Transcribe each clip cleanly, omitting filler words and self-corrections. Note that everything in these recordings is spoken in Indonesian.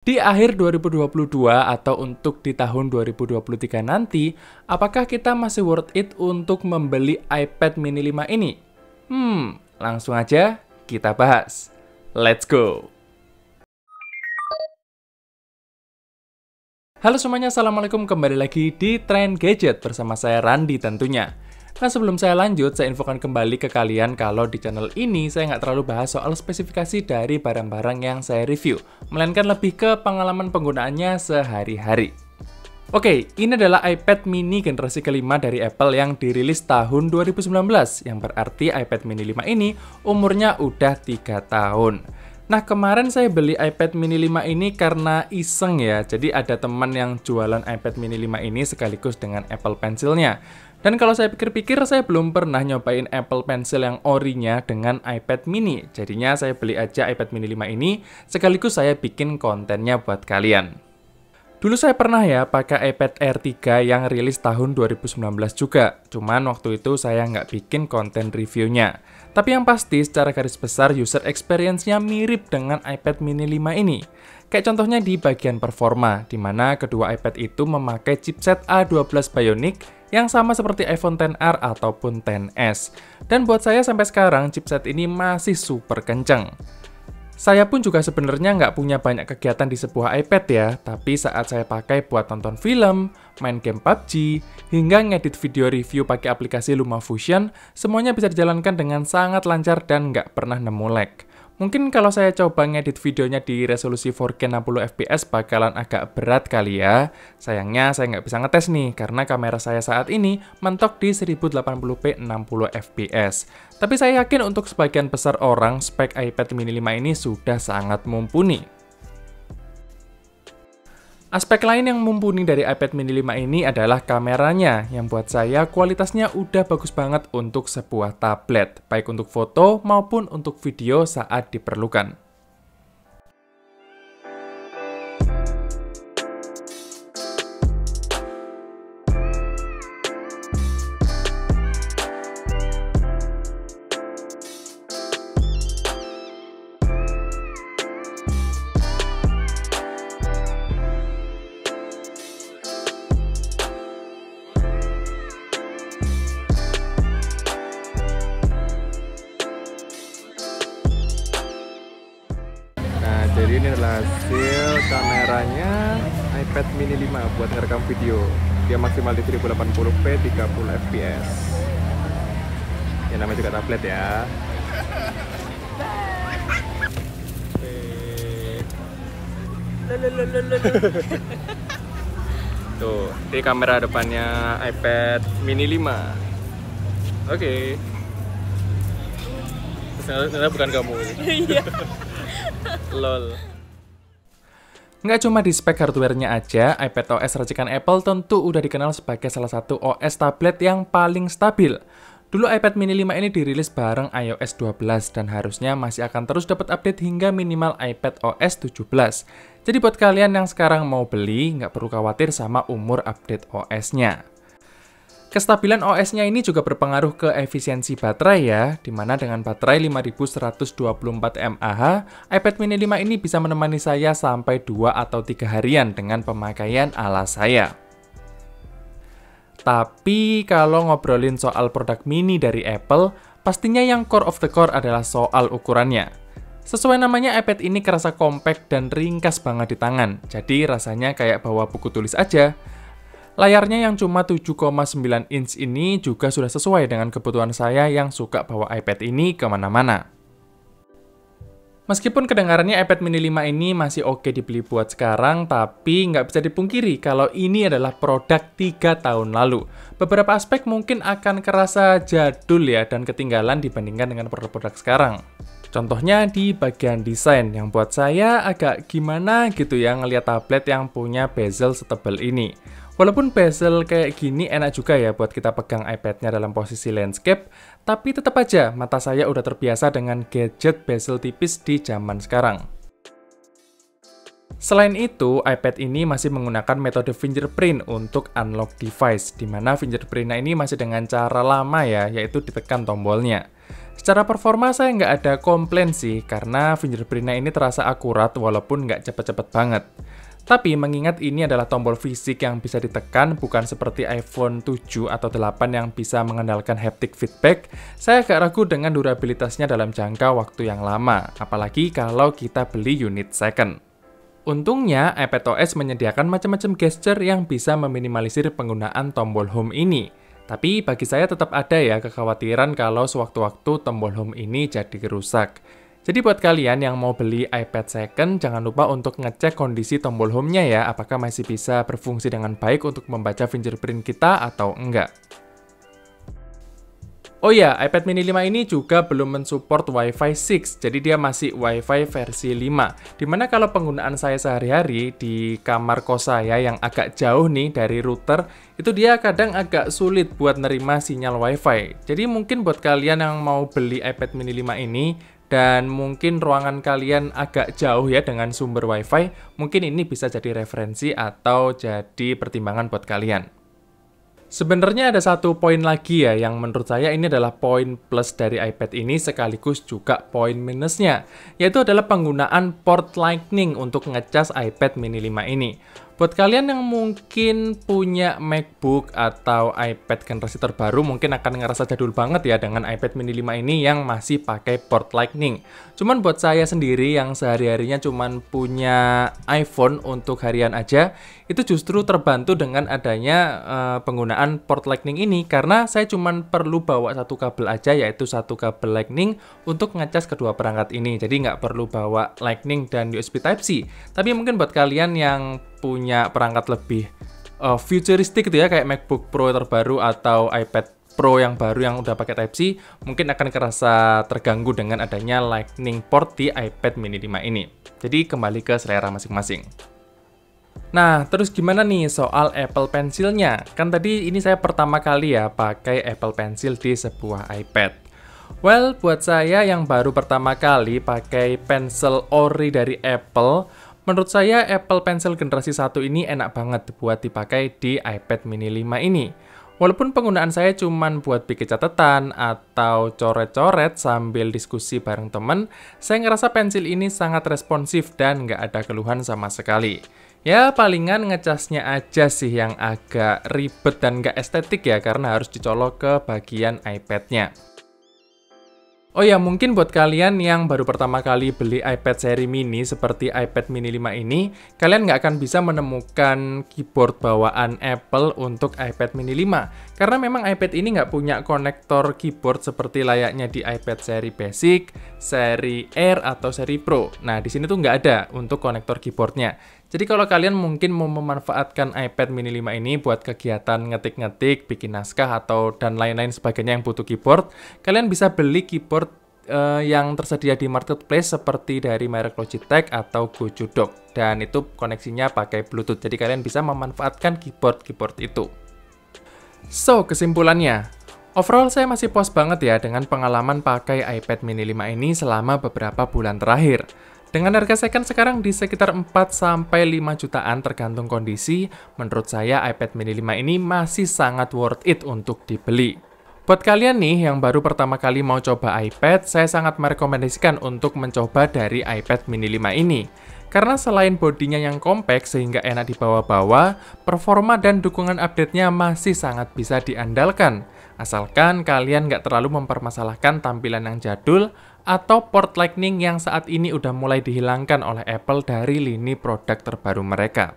Di akhir 2022 atau untuk di tahun 2023 nanti, apakah kita masih worth it untuk membeli iPad mini 5 ini? Langsung aja kita bahas. Let's go! Halo semuanya, Assalamualaikum, kembali lagi di Trend Gadget bersama saya Randi tentunya. Nah, sebelum saya lanjut, saya infokan kembali ke kalian kalau di channel ini saya nggak terlalu bahas soal spesifikasi dari barang-barang yang saya review, melainkan lebih ke pengalaman penggunaannya sehari-hari. Oke, ini adalah iPad mini generasi kelima dari Apple yang dirilis tahun 2019, yang berarti iPad mini 5 ini umurnya udah 3 tahun. Nah, kemarin saya beli iPad mini 5 ini karena iseng ya, jadi ada teman yang jualan iPad mini 5 ini sekaligus dengan Apple Pencil-nya. Dan kalau saya pikir-pikir, saya belum pernah nyobain Apple Pencil yang orinya dengan iPad mini. Jadinya saya beli aja iPad mini 5 ini, sekaligus saya bikin kontennya buat kalian. Dulu saya pernah ya pakai iPad Air 3 yang rilis tahun 2019 juga. Cuman waktu itu saya nggak bikin konten reviewnya. Tapi yang pasti secara garis besar user experience-nya mirip dengan iPad mini 5 ini. Kayak contohnya di bagian performa, di mana kedua iPad itu memakai chipset A12 Bionic yang sama seperti iPhone XR ataupun XS. Dan buat saya sampai sekarang chipset ini masih super kenceng. Saya pun juga sebenarnya nggak punya banyak kegiatan di sebuah iPad ya, tapi saat saya pakai buat nonton film, main game PUBG, hingga ngedit video review pakai aplikasi LumaFusion, semuanya bisa dijalankan dengan sangat lancar dan nggak pernah nemu lag. Mungkin kalau saya coba ngedit videonya di resolusi 4K 60 fps bakalan agak berat kali ya. Sayangnya saya nggak bisa ngetes nih, karena kamera saya saat ini mentok di 1080p 60 fps. Tapi saya yakin untuk sebagian besar orang, spek iPad mini 5 ini sudah sangat mumpuni. Aspek lain yang mumpuni dari iPad mini 5 ini adalah kameranya, yang buat saya kualitasnya udah bagus banget untuk sebuah tablet, baik untuk foto maupun untuk video saat diperlukan. Jadi ini adalah hasil kameranya iPad mini 5 buat ngerekam video. Dia maksimal di 1080p 30 fps. Ya namanya juga tablet ya. Tuh, ini kamera depannya iPad mini 5. Oke. Ternyata bukan kamu. Iya. Lol. Nggak cuma di spek hardware-nya aja, iPad OS racikan Apple tentu udah dikenal sebagai salah satu OS tablet yang paling stabil. Dulu iPad mini 5 ini dirilis bareng iOS 12 dan harusnya masih akan terus dapat update hingga minimal iPad OS 17. Jadi buat kalian yang sekarang mau beli, nggak perlu khawatir sama umur update OS-nya. Kestabilan OS-nya ini juga berpengaruh ke efisiensi baterai ya, dimana dengan baterai 5124 mAh, iPad mini 5 ini bisa menemani saya sampai 2 atau 3 harian dengan pemakaian ala saya. Tapi kalau ngobrolin soal produk mini dari Apple, pastinya yang core of the core adalah soal ukurannya. Sesuai namanya, iPad ini kerasa compact dan ringkas banget di tangan, jadi rasanya kayak bawa buku tulis aja. Layarnya yang cuma 7,9 inch ini juga sudah sesuai dengan kebutuhan saya yang suka bawa iPad ini kemana-mana. Meskipun kedengarannya iPad mini 5 ini masih oke dibeli buat sekarang, tapi nggak bisa dipungkiri kalau ini adalah produk 3 tahun lalu. Beberapa aspek mungkin akan kerasa jadul ya dan ketinggalan dibandingkan dengan produk-produk sekarang. Contohnya di bagian desain yang buat saya agak gimana gitu ya ngelihat tablet yang punya bezel setebal ini. Walaupun bezel kayak gini enak juga ya buat kita pegang iPad-nya dalam posisi landscape, tapi tetap aja mata saya udah terbiasa dengan gadget bezel tipis di zaman sekarang. Selain itu, iPad ini masih menggunakan metode fingerprint untuk unlock device, di mana fingerprintnya ini masih dengan cara lama ya, yaitu ditekan tombolnya. Secara performa saya nggak ada komplain sih, karena fingerprintnya ini terasa akurat walaupun nggak cepet-cepet banget. Tapi mengingat ini adalah tombol fisik yang bisa ditekan, bukan seperti iPhone 7 atau 8 yang bisa mengandalkan haptic feedback, saya agak ragu dengan durabilitasnya dalam jangka waktu yang lama, apalagi kalau kita beli unit second. Untungnya, iPadOS menyediakan macam-macam gesture yang bisa meminimalisir penggunaan tombol home ini. Tapi bagi saya tetap ada ya kekhawatiran kalau sewaktu-waktu tombol home ini jadi rusak. Jadi buat kalian yang mau beli iPad second, jangan lupa untuk ngecek kondisi tombol home-nya ya, apakah masih bisa berfungsi dengan baik untuk membaca fingerprint kita atau enggak. Oh ya, iPad mini 5 ini juga belum mensupport Wi-Fi 6, jadi dia masih Wi-Fi versi 5. Dimana kalau penggunaan saya sehari-hari di kamar kos saya yang agak jauh nih dari router, itu dia kadang agak sulit buat nerima sinyal Wi-Fi. Jadi mungkin buat kalian yang mau beli iPad mini 5 ini, dan mungkin ruangan kalian agak jauh ya dengan sumber Wi-Fi, mungkin ini bisa jadi referensi atau jadi pertimbangan buat kalian. Sebenarnya ada satu poin lagi ya yang menurut saya ini adalah poin plus dari iPad ini sekaligus juga poin minusnya, yaitu adalah penggunaan port Lightning untuk ngecas iPad mini 5 ini. Buat kalian yang mungkin punya MacBook atau iPad generasi terbaru mungkin akan ngerasa jadul banget ya dengan iPad mini 5 ini yang masih pakai port Lightning. Cuman buat saya sendiri yang sehari-harinya cuman punya iPhone untuk harian aja, itu justru terbantu dengan adanya penggunaan port Lightning ini karena saya cuman perlu bawa satu kabel aja, yaitu satu kabel Lightning untuk ngecas kedua perangkat ini. Jadi nggak perlu bawa Lightning dan USB Type-C. Tapi mungkin buat kalian yang punya perangkat lebih futuristik gitu ya, kayak MacBook Pro terbaru atau iPad Pro yang baru yang udah pakai Type-C, mungkin akan kerasa terganggu dengan adanya Lightning port di iPad mini 5 ini. Jadi kembali ke selera masing-masing. Nah, terus gimana nih soal Apple Pencil-nya? Kan tadi ini saya pertama kali ya pakai Apple Pencil di sebuah iPad. Well, buat saya yang baru pertama kali pakai Pencil ori dari Apple, menurut saya Apple Pencil generasi 1 ini enak banget buat dipakai di iPad mini 5 ini. Walaupun penggunaan saya cuman buat bikin catatan atau coret-coret sambil diskusi bareng temen, saya ngerasa pensil ini sangat responsif dan nggak ada keluhan sama sekali. Ya, palingan ngecasnya aja sih yang agak ribet dan nggak estetik ya, karena harus dicolok ke bagian iPad-nya. Oh ya, mungkin buat kalian yang baru pertama kali beli iPad seri mini seperti iPad mini 5 ini, kalian nggak akan bisa menemukan keyboard bawaan Apple untuk iPad mini 5. Karena memang iPad ini nggak punya konektor keyboard seperti layaknya di iPad seri Basic, seri Air, atau seri Pro. Nah, di sini tuh nggak ada untuk konektor keyboardnya. Jadi kalau kalian mungkin mau memanfaatkan iPad mini 5 ini buat kegiatan ngetik-ngetik, bikin naskah, atau dan lain-lain sebagainya yang butuh keyboard, kalian bisa beli keyboard yang tersedia di marketplace seperti dari merek Logitech atau Gojudoc. Dan itu koneksinya pakai Bluetooth, jadi kalian bisa memanfaatkan keyboard itu. So, kesimpulannya, overall saya masih puas banget ya dengan pengalaman pakai iPad mini 5 ini selama beberapa bulan terakhir. Dengan harga second sekarang di sekitar 4-5 jutaan tergantung kondisi, menurut saya iPad mini 5 ini masih sangat worth it untuk dibeli. Buat kalian nih yang baru pertama kali mau coba iPad, saya sangat merekomendasikan untuk mencoba dari iPad mini 5 ini. Karena selain bodinya yang compact sehingga enak dibawa-bawa, performa dan dukungan update-nya masih sangat bisa diandalkan. Asalkan kalian nggak terlalu mempermasalahkan tampilan yang jadul, atau port Lightning yang saat ini udah mulai dihilangkan oleh Apple dari lini produk terbaru mereka.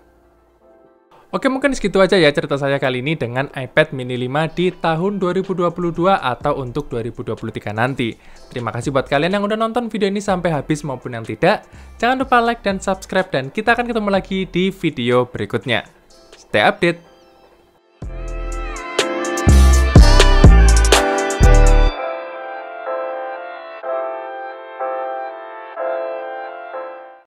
Oke, mungkin segitu aja ya cerita saya kali ini dengan iPad mini 5 di tahun 2022 atau untuk 2023 nanti. Terima kasih buat kalian yang udah nonton video ini sampai habis maupun yang tidak. Jangan lupa like dan subscribe dan kita akan ketemu lagi di video berikutnya. Stay update!